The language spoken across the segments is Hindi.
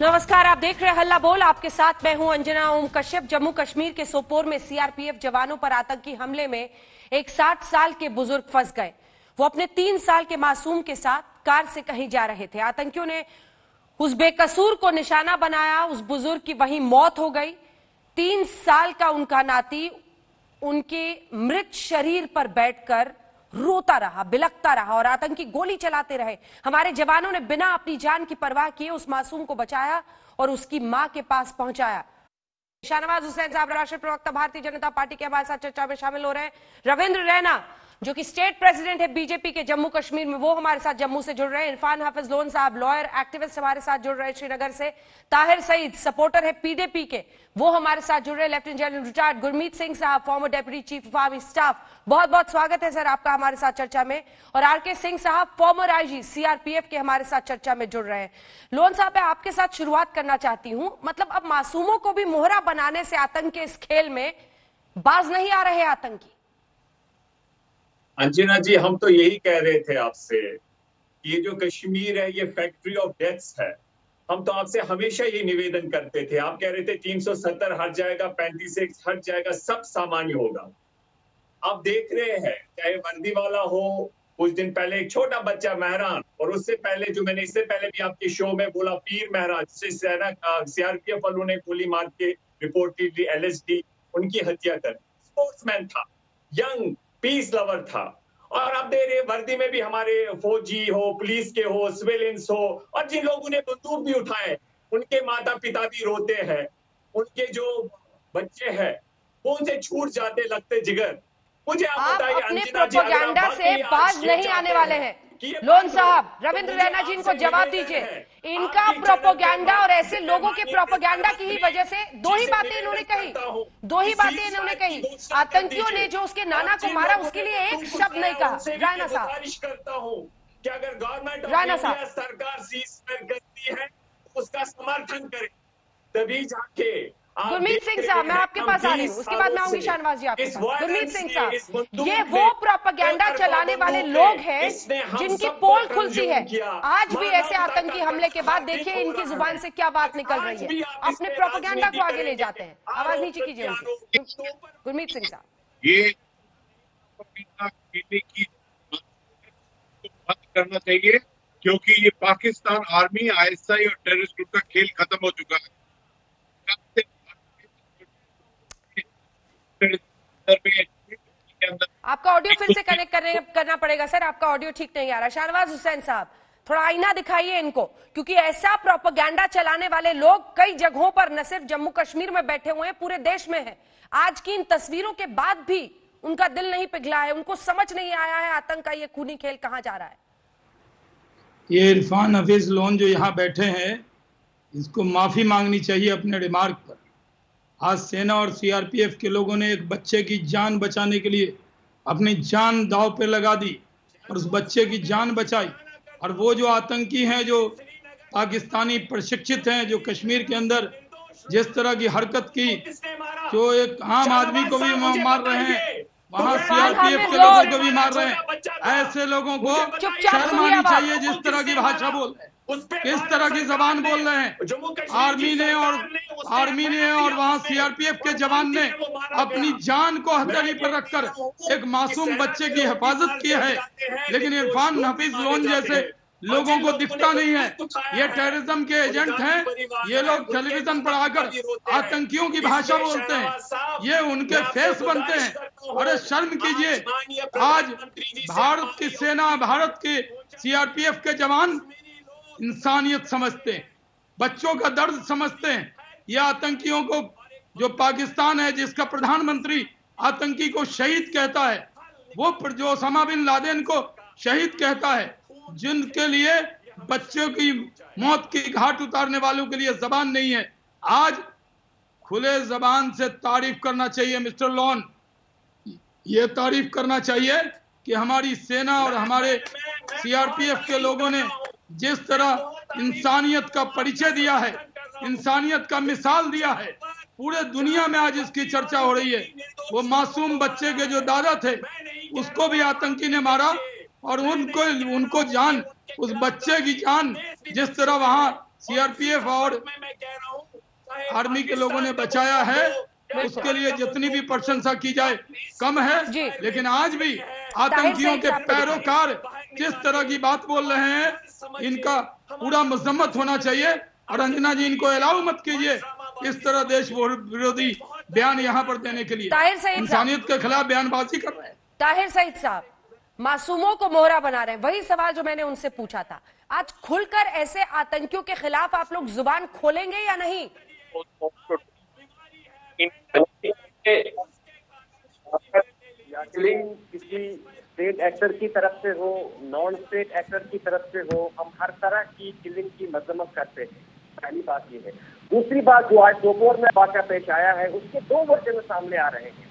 नमस्कार, आप देख रहे हैं हल्ला बोल। आपके साथ मैं हूं अंजना ओम कश्यप। जम्मू कश्मीर के सोपोर में सीआरपीएफ जवानों पर आतंकी हमले में एक 60 साल के बुजुर्ग फंस गए। वो अपने 3 साल के मासूम के साथ कार से कहीं जा रहे थे। आतंकियों ने उस बेकसूर को निशाना बनाया। उस बुजुर्ग की वहीं मौत हो गई। 3 साल का उनका नाती उनके मृत शरीर पर बैठकर रोता रहा, बिलखता रहा और आतंकी गोली चलाते रहे। हमारे जवानों ने बिना अपनी जान की परवाह किए उस मासूम को बचाया और उसकी मां के पास पहुंचाया। शाहनवाज हुसैन साहब, राष्ट्रीय प्रवक्ता भारतीय जनता पार्टी के हमारे साथ चर्चा में शामिल हो रहे हैं। रविंद्र रैना, जो कि स्टेट प्रेसिडेंट है बीजेपी के जम्मू कश्मीर में, वो हमारे साथ जम्मू से जुड़ रहे हैं। इरफान हाफिज लोन साहब, लॉयर एक्टिविस्ट, हमारे साथ जुड़ रहे हैं श्रीनगर से। ताहिर सईद, सपोर्टर है पीडीपी के, वो हमारे साथ जुड़ रहे हैं। Lieutenant general retired Gurmeet Singh साहब, former deputy chief of army staff, बहुत बहुत स्वागत है सर आपका हमारे साथ चर्चा में। और आरके सिंह साहब, फॉर्मर आईजी सीआरपीएफ के, हमारे साथ चर्चा में जुड़ रहे हैं। लोन साहब, मैं आपके साथ शुरुआत करना चाहती हूं। मतलब अब मासूमों को भी मोहरा बनाने से आतंक के इस खेल में बाज नहीं आ रहे आतंकी। अंजना जी, हम तो यही कह रहे थे आपसे, ये जो कश्मीर है ये फैक्ट्री ऑफ डेथ्स है। हम तो आपसे हमेशा ये निवेदन करते थे। आप कह रहे थे 370 हट जाएगा, 35 हट जाएगा, सब सामान्य होगा। आप देख रहे हैं, चाहे वर्दी वाला हो, कुछ दिन पहले एक छोटा बच्चा महरान, और उससे पहले जो मैंने इससे पहले भी आपके शो में बोला, पीर महरान, जिसे सीआरपीएफ वालों ने गोली मार के रिपोर्टेडली एलएसडी उनकी हत्या कर। स्पोर्ट्समैन था, यंग पीस लवर था। और अब दे रहे वर्दी में भी हमारे फौजी हो, पुलिस के हो, सिविलियंस हो, और जिन लोगों ने बंदूक भी उठाए उनके माता पिता भी रोते हैं। उनके जो बच्चे हैं वो उनसे छूट जाते, लगते जिगर। मुझे आप बताइए अपने प्रोपेगेंडा से बाज नहीं आने वाले हैं। लोन साहब, रविंद्र रैना जी इनको जवाब दीजिए। इनका प्रोपेगेंडा और ऐसे लोगों के प्रोपेगेंडा की ही वजह से दो ही बातें इन्होंने कही। आतंकियों ने जो उसके नाना को मारा उसके लिए एक शब्द नहीं कहा। रैना साहब, करता हूं कि अगर गवर्नमेंट रैना साहब, सरकार सीज़फायर करती है उसका समर्थन करे, तभी जाके। गुरमीत सिंह साहब, मैं आपके पास आ रही हूँ, उसके बाद मैं आऊंगी शाहनवाज जी आपके पास। गुरमीत सिंह साहब, ये वो प्रोपेगेंडा चलाने वाले लोग हैं जिनकी पोल खुलती है। आज भी ऐसे आतंकी हमले के बाद देखिए इनकी जुबान से क्या बात निकल रही है। अपने प्रोपेगेंडा को आगे ले जाते हैं। आवाज नीचे कीजिए गुरमीत सिंह साहब। ये बंद करना चाहिए, क्योंकि ये पाकिस्तान आर्मी, आईएसआई और टेररिस्ट ग्रुप का खेल खत्म हो चुका है। आपका ऑडियो फिर से कनेक्ट करना पड़ेगा सर, आपका ऑडियो ठीक नहीं आ रहा। शाहनवाज हुसैन साहब, थोड़ा आईना दिखाइए इनको, क्योंकि ऐसा प्रोपेगेंडा चलाने वाले लोग कई जगहों पर न सिर्फ जम्मू कश्मीर में बैठे हुए हैं, पूरे देश में है। आज की इन तस्वीरों के बाद भी उनका दिल नहीं पिघला है, उनको समझ नहीं आया है आतंक का ये खूनी खेल कहां जा रहा है। ये इरफान हफीज लोन जो यहाँ बैठे हैं, इसको माफी मांगनी चाहिए अपने रिमार्क पर। आज सेना और सीआरपीएफ के लोगों ने एक बच्चे की जान बचाने के लिए अपनी जान दांव पे लगा दी और उस बच्चे की जान बचाई। और वो जो आतंकी हैं, जो पाकिस्तानी प्रशिक्षित हैं, जो कश्मीर के अंदर जिस तरह की हरकत की, जो एक आम आदमी को भी मार रहे हैं, वहाँ सीआरपीएफ के लोगों को भी मार रहे हैं। ऐसे लोगों को शर्म आनी चाहिए जिस तरह की भाषा बोल रहे हैं, किस तरह की जबान बोल रहे हैं। आर्मी ने और वहाँ सीआरपीएफ के जवान ने अपनी जान को हथेली पर रखकर एक मासूम बच्चे की हिफाजत की है। लेकिन इरफान हफीज लोन जैसे लोगों को दिखता नहीं है। ये टेररिज्म के एजेंट हैं। ये लोग टेलीविजन पर आकर आतंकियों की भाषा बोलते हैं, ये उनके फेस बनते हैं। अरे शर्म कीजिए। आज भारत की सेना, भारत के सीआरपीएफ के जवान इंसानियत समझते हैं, बच्चों का दर्द समझते हैं। ये आतंकियों को, जो पाकिस्तान है जिसका प्रधानमंत्री आतंकी को शहीद कहता है, वो जो ओसामा बिन लादेन को शहीद कहता है, जिनके लिए बच्चों की मौत की घाट उतारने वालों के लिए जबान नहीं है। आज खुले जबान से तारीफ करना चाहिए मिस्टर लॉन, ये तारीफ करना चाहिए कि हमारी सेना और हमारे सीआरपीएफ के लोगों ने जिस तरह इंसानियत का परिचय दिया है, इंसानियत का मिसाल दिया है, पूरे दुनिया में आज इसकी चर्चा हो रही है। वो मासूम बच्चे के जो दादा थे उसको भी आतंकी ने मारा और उनको जान, उस बच्चे की जान जिस तरह वहां सीआरपीएफ और मैं कह रहा हूं, आर्मी के लोगों ने बचाया है, उसके लिए जितनी भी प्रशंसा की जाए कम जी। है। लेकिन आज भी आतंकियों के पैरोकार किस तरह की बात बोल रहे हैं, इनका पूरा मजम्मत होना चाहिए। और अंजना जी, इनको अलाउ मत कीजिए इस तरह देश विरोधी बयान यहाँ पर देने के लिए। ताहिर सईद साहब। इंसानियत के खिलाफ बयानबाजी कर रहे हैं। ताहिर सईद साहब, मासूमों को मोहरा बना रहे हैं, वही सवाल जो मैंने उनसे पूछा था। आज खुलकर ऐसे आतंकियों के खिलाफ आप लोग जुबान खोलेंगे या नहीं? किलिंग किसी स्टेट एक्टर की तरफ से हो, नॉन स्टेट एक्टर की तरफ से हो, हम हर तरह की किलिंग की मजम्मत करते हैं। पहली बात ये है। दूसरी बात, जो आज सोपोर में वाक़या पेश आया है, उसके दो वर्जन सामने आ रहे हैं।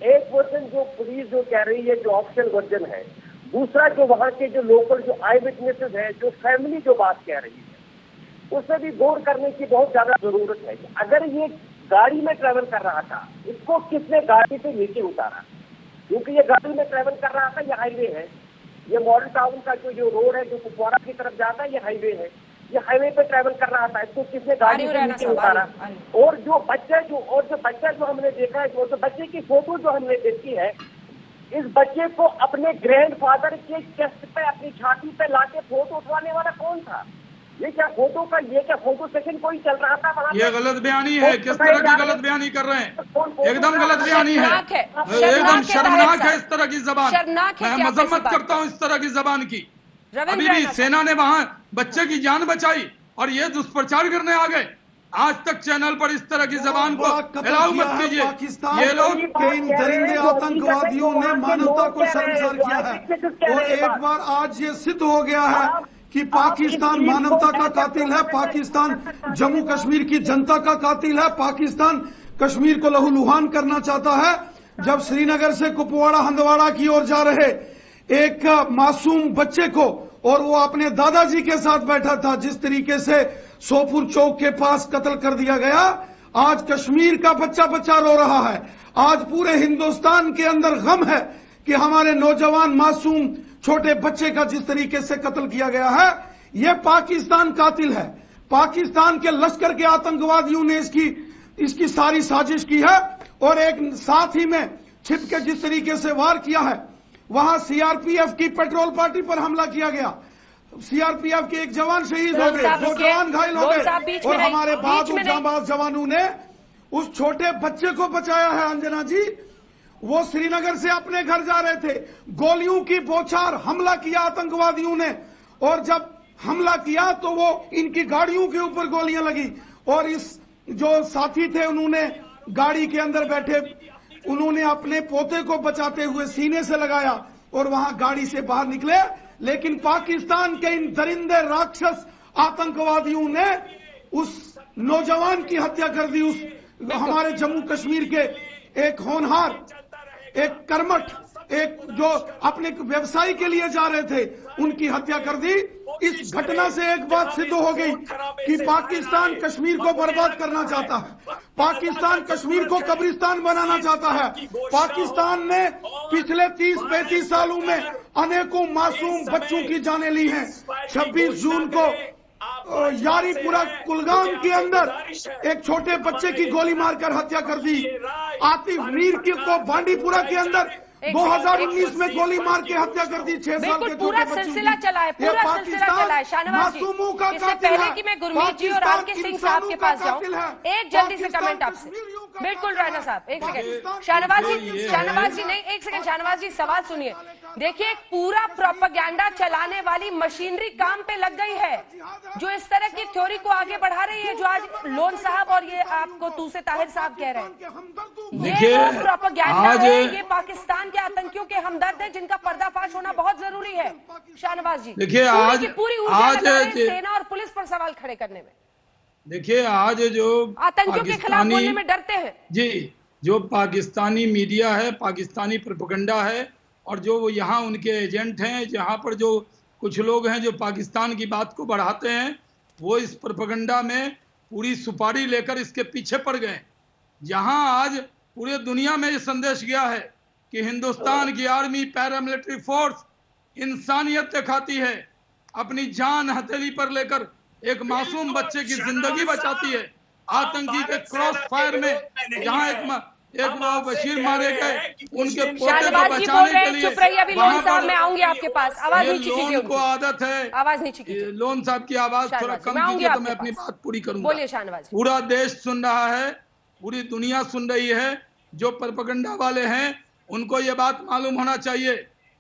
एक वर्जन जो पुलिस जो कह रही है, जो ऑफिशियल वर्जन है। दूसरा जो वहाँ के जो लोकल जो आई विटनेसेस है, जो फैमिली जो बात कह रही है, उससे भी गौर करने की बहुत ज्यादा जरूरत है। अगर ये गाड़ी में ट्रेवल कर रहा था, इसको किसने गाड़ी से नीचे उतारा? क्योंकि ये गाड़ी में ट्रेवल कर रहा था, ये हाईवे है, ये मॉडल टाउन का जो रोड है जो कुपवाड़ा की तरफ जाता है, ये हाईवे है। ये हाईवे पे ट्रेवल कर रहा था, इसको किसने गाड़ी से नीचे उतारा? और जो बच्चा जो हमने देखा है, जो बच्चे की फोटो जो हमने देखी है, इस बच्चे को अपने ग्रैंडफादर के चेस्ट पे, अपनी छाती पे लाके फोटो उठवाने वाला कौन था? ये क्या फोटो सेशन कोई चल रहा था वहाँ? ये गलत बयानी है। किस तरह की गलत बयानी कर रहे हैं? एकदम गलत बयानी है, एकदम शर्मनाक है इस तरह की जबान। मैं मजम्मत करता हूँ इस तरह की जबान की। अभी भी सेना ने वहां बच्चे की जान बचाई और ये दुष्प्रचार करने आ गए। आज तक चैनल पर इस तरह की जबान को अलाउ मत कीजिए। ये लोग के इन दरिंदे आतंकवादियों ने मानवता को शर्मसार किया है। और एक बार आज ये सिद्ध हो गया है कि पाकिस्तान मानवता का कातिल है, पाकिस्तान जम्मू कश्मीर की जनता का कातिल है, पाकिस्तान कश्मीर को लहूलुहान करना चाहता है। जब श्रीनगर से कुपवाड़ा हंदवाड़ा की ओर जा रहे एक मासूम बच्चे को, और वो अपने दादाजी के साथ बैठा था, जिस तरीके से सोपुर चौक के पास कत्ल कर दिया गया, आज कश्मीर का बच्चा बच्चा रो रहा है। आज पूरे हिंदुस्तान के अंदर गम है कि हमारे नौजवान मासूम छोटे बच्चे का जिस तरीके से कत्ल किया गया है, ये पाकिस्तान कातिल है। पाकिस्तान के लश्कर के आतंकवादियों ने इसकी सारी साजिश की है। और एक साथ ही में छिप के जिस तरीके से वार किया है, वहां सीआरपीएफ की पेट्रोल पार्टी पर हमला किया गया, सीआरपीएफ के एक जवान शहीद हो गए, 2 जवान घायल हो गए, और हमारे बहादुर जांबाज जवानों ने उस छोटे बच्चे को बचाया है। अंजना जी, वो श्रीनगर से अपने घर जा रहे थे, गोलियों की बौछार हमला किया आतंकवादियों ने, और जब हमला किया तो वो इनकी गाड़ियों के ऊपर गोलियां लगी, और इस जो साथी थे उन्होंने गाड़ी के अंदर बैठे, उन्होंने अपने पोते को बचाते हुए सीने से लगाया और वहां गाड़ी से बाहर निकले। लेकिन पाकिस्तान के इन दरिंदे राक्षस आतंकवादियों ने उस नौजवान की हत्या कर दी। उस हमारे जम्मू कश्मीर के एक होनहार, एक कर्मठ, एक जो अपने व्यवसाय के लिए जा रहे थे, उनकी हत्या कर दी। इस घटना से एक बात सिद्ध हो गई कि पाकिस्तान कश्मीर को बर्बाद करना चाहता है, पाकिस्तान कश्मीर को कब्रिस्तान बनाना चाहता है। पाकिस्तान ने पिछले 30-35 सालों में अनेकों मासूम बच्चों की जानें ली हैं। 26 जून को यारीपुरा कुलगाम के अंदर एक छोटे बच्चे की गोली मारकर हत्या कर दी। आतिफ मीर को बांडीपुरा के अंदर 2019 में गोली मार के हत्या कर दी 6 साल के पूरा सिलसिला चला है, पूरा सिलसिला चला है। शाहनवाज जी, इससे पहले कि मैं गुरमीत जी और आर के सिंह साहब के पास जाऊं, एक जल्दी से कमेंट आपसे। बिल्कुल राणा साहब, एक सेकंड। शाहनवाज जी नहीं, एक सेकंड शाहनवाज जी, सवाल सुनिए। देखिए, पूरा प्रोपेगेंडा चलाने वाली मशीनरी काम पे लग गई है, जो इस तरह की थ्योरी को आगे बढ़ा रही है, जो आज लोन साहब और ये आपको तूसे ताहिर साहब कह रहे हैं। ये प्रोपेगेंडा है, ये पाकिस्तान के आतंकियों के हमदर्द है, जिनका पर्दाफाश होना बहुत जरूरी है। शाहनवाज जी, देखिए, आज पूरी ऊर्जा सेना और पुलिस पर सवाल खड़े करने में। देखिए, आज जो आतंकियों के खिलाफ बोलने में डरते हैं जी, जो पाकिस्तानी मीडिया है, पाकिस्तानी प्रोपेगेंडा है, और जो वो यहाँ उनके एजेंट हैं, जहाँ पर जो कुछ लोग हैं जो पाकिस्तान की बात को बढ़ाते हैं, वो इस प्रोपेगेंडा में पूरी सुपारी लेकर इसके पीछे पड़ गए। जहाँ आज पूरे दुनिया में ये संदेश गया है कि हिंदुस्तान की आर्मी, पैरामिलिट्री फोर्स इंसानियत दिखाती है, अपनी जान हथेली पर लेकर एक मासूम बच्चे की जिंदगी बचाती है आतंकी के क्रॉस फायर में, जहां एक बशीर मारे गए, उनके पोते को बचाने के लिए। चुप रहिए, अभी लोन साहब मैं आऊंगी आपके पास, आवाज नीचे कीजिए। लोन को आदत है, आवाज नीचे कीजिए। लोन साहब की आवाज थोड़ा कम कीजिए तो मैं अपनी बात पूरी करूंगा। बोलिए शाहनवाज। पूरा देश सुन रहा है, पूरी दुनिया सुन रही है। जो प्रोपेगेंडा वाले हैं उनको ये बात मालूम होना चाहिए,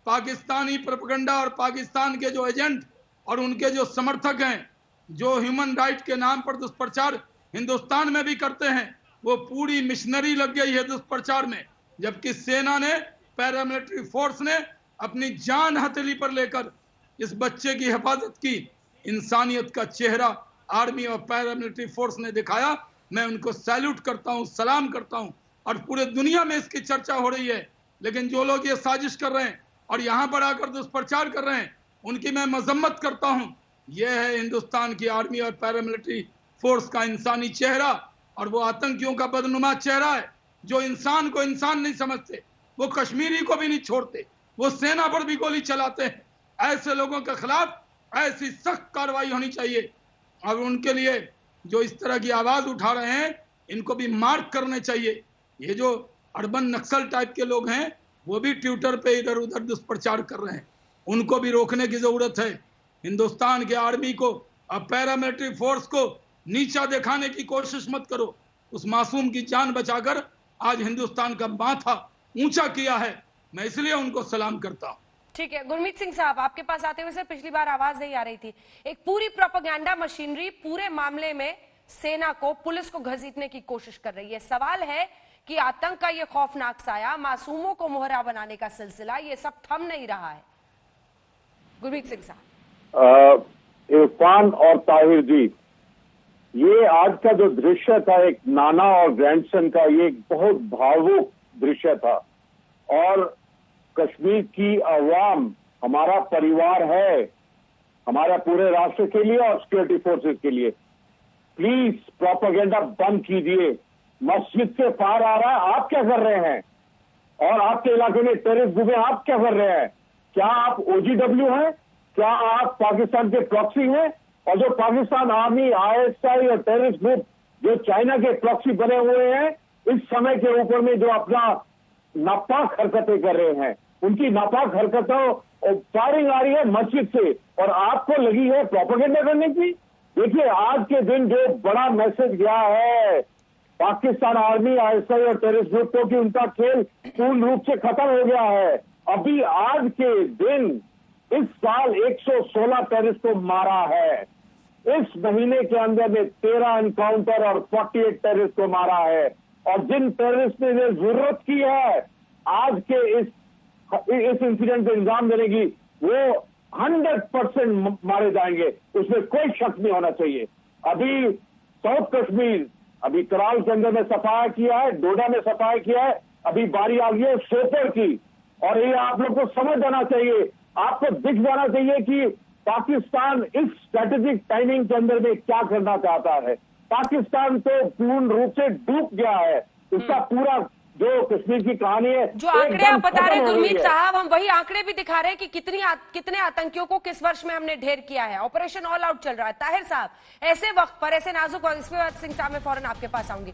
पाकिस्तानी प्रोपेगेंडा और पाकिस्तान के जो एजेंट और उनके जो समर्थक हैं, जो ह्यूमन राइट के नाम पर दुष्प्रचार हिंदुस्तान में भी करते हैं, वो पूरी मिशनरी लग गई है दुष्प्रचार में। जबकि सेना ने, पैरामिलिट्री फोर्स ने अपनी जान हथेली पर लेकर इस बच्चे की हिफाजत की। इंसानियत का चेहरा आर्मी और पैरामिलिट्री फोर्स ने दिखाया। मैं उनको सैल्यूट करता हूं, सलाम करता हूं, और पूरे दुनिया में इसकी चर्चा हो रही है। लेकिन जो लोग ये साजिश कर रहे हैं और यहां पर आकर दुष्प्रचार कर रहे हैं, उनकी मैं मजम्मत करता हूं। यह है हिंदुस्तान की आर्मी और पैरामिलिट्री फोर्स का इंसानी चेहरा, और वो आतंकियों का बदनुमा चेहरा है जो इंसान को इंसान नहीं समझते, वो कश्मीरी को भी नहीं छोड़ते, वो सेना पर भी गोली चलाते हैं। ऐसे लोगों के खिलाफ ऐसी सख्त कार्रवाई होनी चाहिए, और उनके लिए जो इस तरह की आवाज उठा रहे हैं इनको भी मार्क करने चाहिए। ये जो अर्बन नक्सल टाइप के लोग हैं वो भी ट्विटर पे इधर उधर दुष्प्रचार कर रहे हैं, उनको भी रोकने की जरूरत है। हिंदुस्तान के आर्मी को और पैरामिलिट्री फोर्स को नीचा दिखाने की कोशिश मत करो। उस मासूम की जान बचाकर आज हिंदुस्तान का माथा ऊंचा किया है, मैं इसलिए उनको सलाम करता हूं। ठीक है, गुरमीत सिंह साहब आपके पास आते हुए से पिछली बार आवाज नहीं आ रही थी। एक पूरी प्रोपेगेंडा मशीनरी पूरे मामले में सेना को, पुलिस को घसीटने की कोशिश कर रही है। सवाल है कि आतंक का ये खौफनाक साया, मासूमों को मोहरा बनाने का सिलसिला, ये सब थम नहीं रहा है। गुरमीत सिंह साहब। इरफान और ताहिर जी, ये आज का जो दृश्य था एक नाना और ग्रैंडसन का, ये एक बहुत भावुक दृश्य था। और कश्मीर की अवाम हमारा परिवार है, हमारा पूरे राष्ट्र के लिए और सिक्योरिटी फोर्सेस के लिए। प्लीज प्रोपेगेंडा बंद कीजिए। मस्जिद से पार आ रहा है, आप क्या कर रहे हैं? और आपके इलाके में टेररिस्ट ग्रुप है, आप क्या कर रहे हैं? क्या आप OGW हैं? क्या आप पाकिस्तान के प्रॉक्सी हैं? और जो पाकिस्तान आर्मी, ISI और टेररिस्ट ग्रुप जो चाइना के प्रॉक्सी बने हुए हैं, इस समय के ऊपर में जो अपना नापाक हरकतें कर रहे हैं, उनकी नापाक हरकतों और फायरिंग आ रही है मस्जिद से, और आपको लगी है प्रोपेगेंडा करने की। देखिए, आज के दिन जो बड़ा मैसेज गया है पाकिस्तान आर्मी, ISI और टेररिस्ट ग्रुप को कि उनका खेल पूर्ण रूप से खत्म हो गया है। अभी आज के दिन इस साल 116 टेररिस्ट को मारा है। इस महीने के अंदर में 13 एनकाउंटर और 48 टेररिस्ट को मारा है। और जिन टेररिस्ट ने जरूरत की है आज के इस इंसिडेंट को इंजाम देने की, वो 100% मारे जाएंगे, उसमें कोई शक नहीं होना चाहिए। अभी साउथ कश्मीर, अभी कराल के अंदर में सफाया किया है, डोडा में सफाया किया है, अभी बारी आ गई है सोपोर की। और ये आप लोग को समझ जाना चाहिए, आपको दिख जाना चाहिए कि पाकिस्तान इस स्ट्रेटेजिक टाइमिंग के अंदर में क्या करना चाहता है। पाकिस्तान तो पूर्ण रूप से डूब गया है। उसका पूरा जो कश्मीर की कहानी है, जो आंकड़े आप बता रहे हैं गुरमीत साहब, हम वही आंकड़े भी दिखा रहे हैं कि कितने आतंकियों को किस वर्ष में हमने ढेर किया है। ऑपरेशन ऑल आउट चल रहा है। ताहिर साहब, ऐसे वक्त पर, ऐसे नाजुक वक्त, इसके बाद सिंह साहब मैं फौरन आपके पास आऊंगी,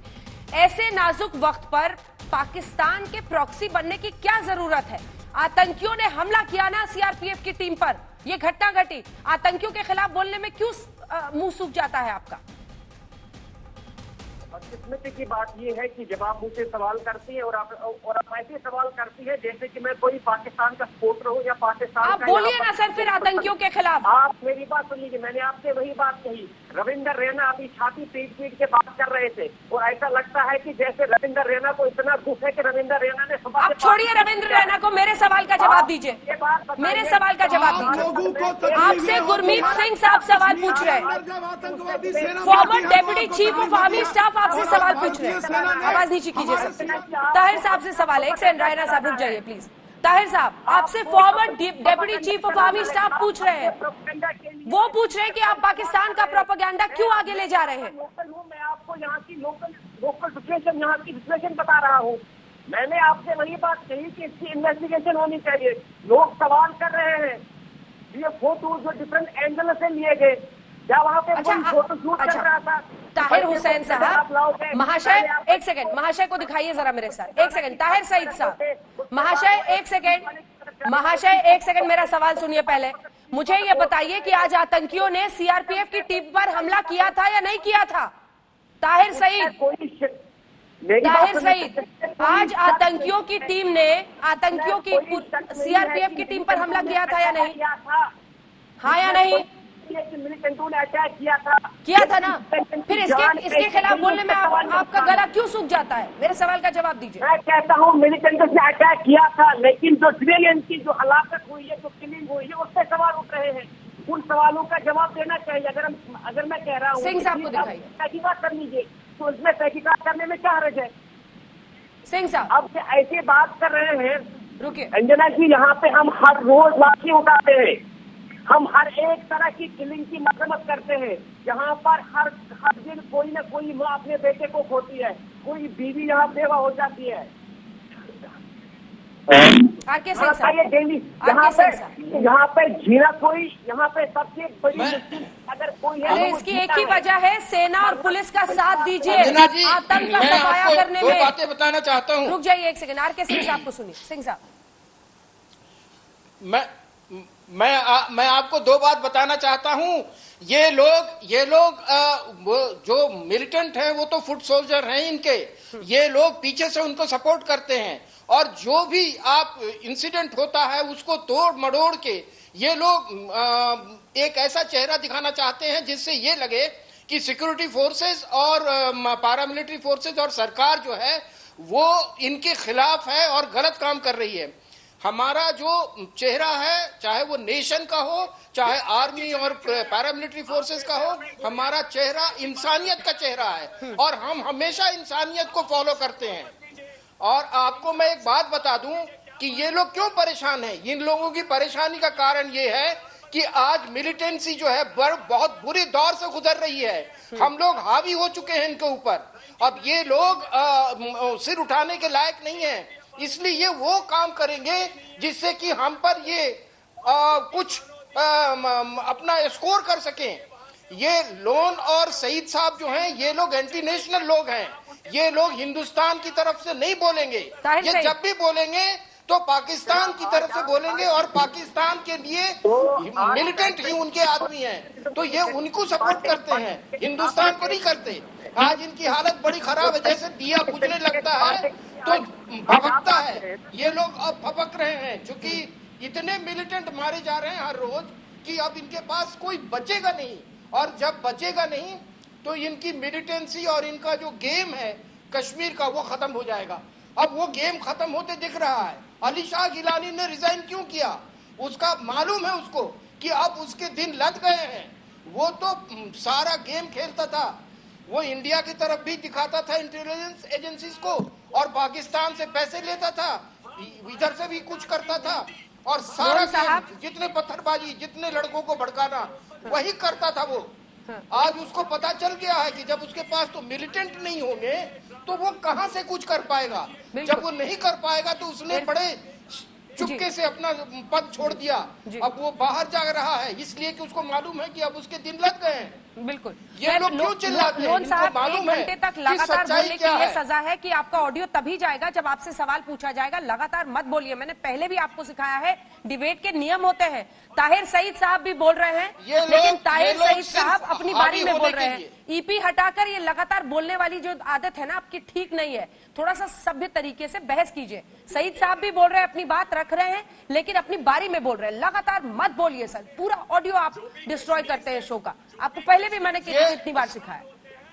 ऐसे नाजुक वक्त पर पाकिस्तान के प्रॉक्सी बनने की क्या जरूरत है? आतंकियों ने हमला किया ना CRPF की टीम पर, यह घटना घटी, आतंकियों के खिलाफ बोलने में क्यों मुंह सूख जाता है आपका? किस्मत की बात यह है कि जब आप मुझसे सवाल करती है और आप ऐसे सवाल करती है जैसे कि मैं कोई पाकिस्तान का सपोर्टर हूँ या पाकिस्तान आप बोलिए ना सर फिर आतंकियों के खिलाफ। आप मेरी बात सुन लीजिए, मैंने आपसे वही बात कही। रविंदर रैना अभी छाती पीट के बात कर रहे थे, और ऐसा लगता है कि जैसे रविंदर रैना को इतना दुख है कि रविंदर रैना ने सुबह। आप छोड़िए रविंद्र रैना को, मेरे सवाल का जवाब दीजिए, मेरे सवाल का जवाब दीजिए। आपसे गुरमीत सिंह साहब सवाल पूछ रहे हैं, farmer deputy chief of army staff आपसे सवाल पूछ रहे हैं। आवाज नीचे कीजिए सर। ताहिर साहब से सवाल है, एक सेकंड रैना साहब रुक जाइए प्लीज। ताहिर साहब, आपसे farmer deputy chief of army staff पूछ रहे हैं, वो पूछ रहे हैं कि आप पाकिस्तान का प्रोपेगेंडा क्यों आगे ले जा रहे हैं? मैं आपको यहाँ की लोकल सिचुएशन, यहाँ की सिचुएशन बता रहा हूँ। मैंने आपसे वही बात कही कि इसकी इन्वेस्टिगेशन होनी चाहिए। लोग सवाल कर रहे हैं, ये फोटो जो डिफरेंट एंगल से लिए गए, क्या वहाँ पे अच्छा, कोई फोटो शूट कर रहा था? ताहिर हुसैन साहब, महाशय एक सेकंड, महाशय को दिखाइए जरा मेरे साथ, एक सेकंड। ताहिर सईद साहब, महाशय एक सेकंड, महाशय एक सेकंड, मेरा सवाल सुनिए पहले। मुझे ये बताइए कि आज आतंकियों ने सीआरपीएफ की टीम पर हमला किया था या नहीं किया था? ताहिर सईद, ताहिर सईद, आज आतंकियों की टीम ने आतंकियों की सीआरपीएफ की टीम पर हमला किया था या नहीं? हाँ या नहीं? मिलिटेंटों ने अटैक किया था ना? फिर इसके खिलाफ बोलने में आपका गला क्यों सूख जाता है? मेरे सवाल का जवाब दीजिए। मैं कहता हूँ मिलिटेंटों ने अटैक किया था, लेकिन जो सिविलियन की जो हलाकत हुई है, जो किलिंग हुई है, उस पर सवाल उठ रहे हैं। उन सवालों का जवाब देना चाहिए। अगर मैं कह रहा हूँ सिंह साहब को दिखाइए, तहकीकात कर लीजिए, तो इसमें तहकीकात करने में क्या हर्ज है? सिंह साहब अब ऐसे बात कर रहे हैं। रुकिए अंजना जी, यहाँ पे हम हर रोज लाठी उठाते हैं, हम हर एक तरह की किलिंग की मजम्मत करते हैं। यहाँ पर हर दिन कोई न कोई माँ अपने बेटे को खोती है, कोई बीवी यहाँ बेवा हो जाती है। आरके सिंह साहब, डेली यहाँ पे जीना कोई, यहाँ पे सबसे बड़ी मुश्किल अगर कोई है, इसकी एक ही वजह है, सेना और पुलिस का साथ दीजिए आतंक का सफाया करने में। दो बातें बताना चाहता हूँ। रुक जाइए एक सेकंड, आरके सिंह साहब को सुनिए। सिंह साहब, मैं आपको दो बात बताना चाहता हूं। ये लोग वो जो मिलिटेंट हैं वो तो फुट सोल्जर हैं इनके, ये लोग पीछे से उनको सपोर्ट करते हैं, और जो भी आप इंसिडेंट होता है उसको तोड़ मड़ोड़ के ये लोग एक ऐसा चेहरा दिखाना चाहते हैं जिससे ये लगे कि सिक्योरिटी फोर्सेस और पैरामिलिट्री फोर्सेस और सरकार जो है वो इनके खिलाफ है और गलत काम कर रही है। हमारा जो चेहरा है, चाहे वो नेशन का हो, चाहे आर्मी और पैरामिलिट्री फोर्सेस का हो, हमारा चेहरा इंसानियत का चेहरा है और हम हमेशा इंसानियत को फॉलो करते हैं। और आपको मैं एक बात बता दूं कि ये लोग क्यों परेशान हैं। इन लोगों की परेशानी का कारण ये है कि आज मिलिटेंसी जो है बहुत बुरी दौर से गुजर रही है। हम लोग हावी हो चुके हैं इनके ऊपर। अब ये लोग सिर उठाने के लायक नहीं है, इसलिए ये वो काम करेंगे जिससे कि हम पर ये कुछ अपना स्कोर कर सकें। ये लोन और सईद साहब जो हैं, ये लोग एंटी नेशनल लोग हैं। ये लोग हिंदुस्तान की तरफ से नहीं बोलेंगे, ये जब भी बोलेंगे तो पाकिस्तान की तरफ से बोलेंगे, और पाकिस्तान के लिए मिलिटेंट ही उनके आदमी हैं, तो ये उनको सपोर्ट करते हैं, हिंदुस्तान को नहीं करते। आज इनकी हालत बड़ी खराब है, जैसे दिया बुझने लगता है तो भभकता है। ये लोग अब भभक रहे हैं, क्योंकि इतने मिलिटेंट मारे जा रहे हैं हर रोज कि अब इनके पास कोई बचेगा नहीं, और जब बचेगा नहीं तो इनकी मिलिटेंसी और इनका जो गेम है कश्मीर का वो खत्म हो जाएगा। अब वो गेम खत्म होते दिख रहा है। अली शाह गिलानी ने रिजाइन क्यों किया? उसका मालूम है उसको कि अब उसके दिन लग गए हैं। वो तो सारा गेम खेलता था, वो इंडिया की तरफ भी दिखाता था इंटेलिजेंस एजेंसीज को, और पाकिस्तान से पैसे लेता था, इधर से भी कुछ करता था, और सारा गेम, जितने पत्थरबाजी, जितने लड़कों को भड़काना, वही करता था वो। आज उसको पता चल गया है कि जब उसके पास तो मिलिटेंट नहीं होंगे तो वो कहां से कुछ कर पाएगा। जब वो नहीं कर पाएगा तो उसने बड़े चुपके से अपना पद छोड़ दिया। अब वो बाहर जा रहा है इसलिए कि उसको मालूम है कि अब उसके दिन लग गए हैं। बिल्कुल। ये लोग क्यों चिल्लाते हैं? साहब, 1 घंटे तक लगातार बोलने की ये सजा है कि आपका ऑडियो तभी जाएगा जब आपसे सवाल पूछा जाएगा। लगातार मत बोलिए। मैंने पहले भी आपको सिखाया है, डिबेट के नियम होते हैं। ताहिर सईद साहब भी बोल रहे हैं, लेकिन ताहिर सईद साहब अपनी बारी में बोल रहे हैं। ईपी हटाकर ये लगातार बोलने वाली जो आदत है ना आपकी, ठीक नहीं है। थोड़ा सा सभ्य तरीके से बहस कीजिए। सईद साहब भी बोल रहे हैं, अपनी बात रख रहे हैं, लेकिन अपनी बारी में बोल रहे हैं। लगातार मत बोलिए सर, पूरा ऑडियो आप डिस्ट्रॉय करते हैं शो का। आपको पहले भी मैंने कितनी बार सिखाया।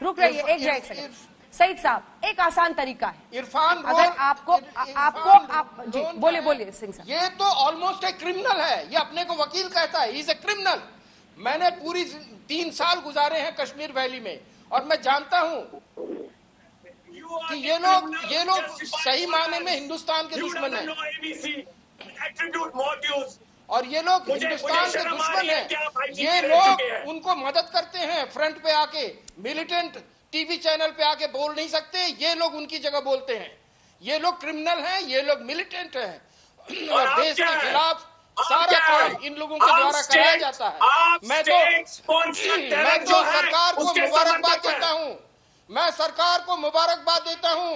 रुक रहिए एक सेकंड। सईद साहब, एक आसान तरीका है इरफान, अगर आपको जी बोलिए सिंह साहब। ये तो ऑलमोस्ट एक क्रिमिनल है, ये अपने को वकील कहता है, इज ए क्रिमिनल। मैंने पूरी 3 साल गुजारे हैं कश्मीर वैली में, और मैं जानता हूं कि ये लोग सही मायने में हिंदुस्तान के दुश्मन हैं, और ये लोग हिंदुस्तान के दुश्मन हैं। ये लोग उनको मदद करते हैं फ्रंट पे आके, मिलिटेंट टीवी चैनल पे आके बोल नहीं सकते, ये लोग उनकी जगह बोलते हैं। ये लोग क्रिमिनल हैं, ये लोग मिलिटेंट हैं, देश के खिलाफ सारा काम इन लोगों के द्वारा कराया जाता है। मैं तो सरकार को मुबारकबाद देता हूं, मैं सरकार को मुबारकबाद देता हूं।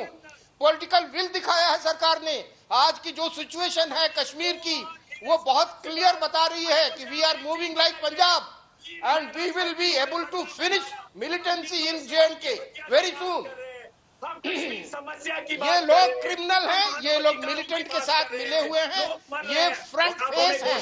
पॉलिटिकल विल दिखाया है सरकार ने। आज की जो सिचुएशन है कश्मीर की, वो बहुत क्लियर बता रही है कि we are moving like Punjab and we will be able to finish militancy in J&K very soon. ये लोग क्रिमिनल हैं, ये लोग मिलिटेंट के साथ मिले हुए हैं, ये फ्रंट फेस है,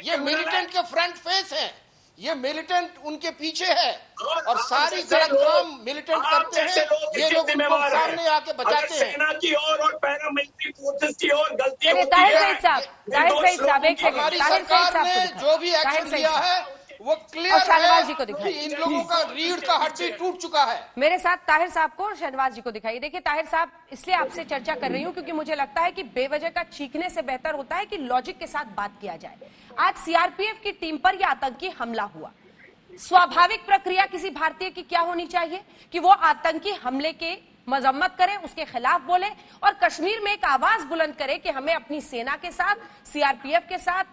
ये मिलिटेंट के फ्रंट फेस है, ये मिलिटेंट उनके पीछे है और सारी गलत काम मिलिटेंट करते हैं, ये लोग उनको सामने आके बचाते हैं। सेना की और पैरामिलिट्री फोर्सेस की और गलती होती ताहिर है। सईद साहब एक सेकंड, हमारी ताहिर सईद सरकार ने साहब जो भी एक्शन लिया है वो क्लियर और शहनवाज है जी को कि दिखाइए। इन लोगों का रीढ़ का हड्डी टूट चुका है। मेरे साथ ताहिर साहब को और शहनवाज जी को दिखाइए। देखिए ताहिर साहब, इसलिए आपसे चर्चा कर रही हूं क्योंकि मुझे लगता है कि बेवजह का चीखने से बेहतर होता है कि लॉजिक के साथ बात किया जाए। आज सीआरपीएफ की टीम पर यह आतंकी हमला हुआ। स्वाभाविक प्रक्रिया किसी भारतीय की क्या होनी चाहिए कि वो आतंकी हमले के मजम्मत करे, उसके खिलाफ बोले और कश्मीर में एक आवाज बुलंद करे कि हमें अपनी सेना के साथ, सीआरपीएफ के साथ,